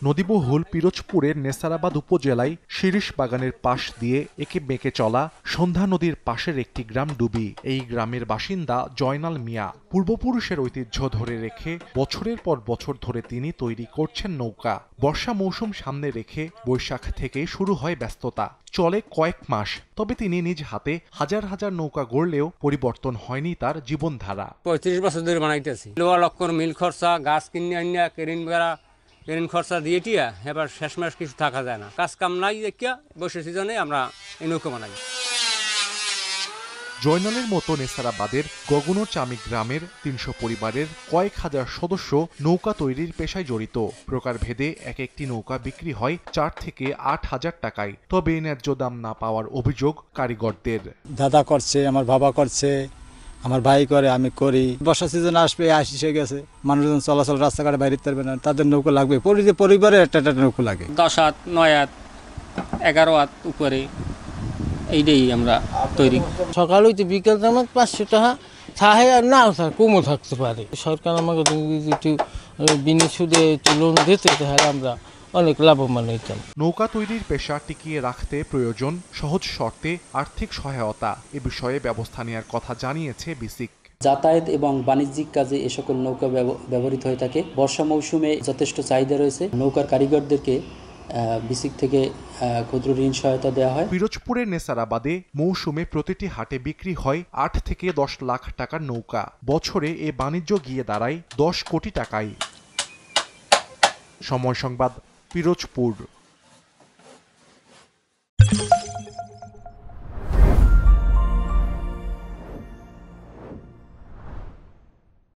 নদীবহুল পিরোজপুরের নেসারাবাদ উপজেলায় শিরিষ বাগানের পাশ দিয়ে একে বেঁকে চলা সন্ধ্যা নদীর পাশের একটি গ্রাম ডুবি। এই গ্রামের বাসিন্দা জয়নাল মিয়া পূর্বপুরুষের ঐতিহ্য ধরে রেখে বছরের পর বছর ধরে তিনি তৈরি করছেন নৌকা। বর্ষা মৌসুম সামনে রেখে বৈশাখ থেকে শুরু হয় ব্যস্ততা, চলে কয়েক মাস। তবে তিনি নিজ হাতে হাজার হাজার নৌকা গড়লেও পরিবর্তন হয়নি তার জীবনধারা। 35 বছর ধরে বানাইতেছি। লোহা লক্কর মিল খরচা, গাছ কিনে আনিয়া কেরিন খরচা দিয়ে টিয়া এবার শেষ মাস কিছু থাকা যায় না। কাজ কাম নাই দেখিয়া বসে সিজনে আমরা এই নৌকা বানাই। জয়নালের মতো নেসারাবাদের গগনচামি গ্রামের 300 পরিবারের কয়েক হাজার সদস্য নৌকা তৈরির পেশায় জড়িত। প্রকারভেদে এক একটি নৌকা বিক্রি হয় 4 থেকে 8 হাজার টাকায়। তবে ন্যায্য দাম না পাওয়ার অভিযোগ কারিগরদের। দাদা করছে, আমার বাবা করছে, আমার ভাই করে, আমি করি। বর্ষা সিজন আসবে, এসে গেছে, মানুষজন চলাচল রাস্তাঘাটে বাইরে পারবে না, তাদের নৌকা লাগবে। পরিবারে একটা নৌকা লাগে। 10 হাত, 9 হাত, 11 হাত উপরে এইটাই আমরা তৈরি। সকাল হইতে বিকেল জামাত 500 টাকা থাকে, আর নাও থাকে, কমও থাকতে পারে। সরকার আমাকে একটু বিনা সুদে লোন দিতে, তাহলে আমরা অনেক লাভবান হইতাম। নৌকা তৈরির পেশা টিকিয়ে রাখতে প্রয়োজন সহজ শর্তে আর্থিক সহায়তা। এ বিষয়ে ব্যবস্থা নেওয়ার কথা জানিয়েছে বিসিক। যাতায়াত এবং বাণিজ্যিক কাজে এ সকল নৌকা ব্যবহৃত হয়ে থাকে। বর্ষা মৌসুমে যথেষ্ট চাহিদা রয়েছে। নৌকার কারিগরদেরকে বিসিক থেকে ক্ষুদ্র ঋণ সহায়তা দেওয়া হয়। পিরোজপুরের নেসারাবাদে মৌসুমে প্রতিটি হাটে বিক্রি হয় 8 থেকে 10 লাখ টাকার নৌকা। বছরে এ বাণিজ্য গিয়ে দাঁড়ায় 10 কোটি টাকায়। সময় সংবাদ, পিরোজপুর।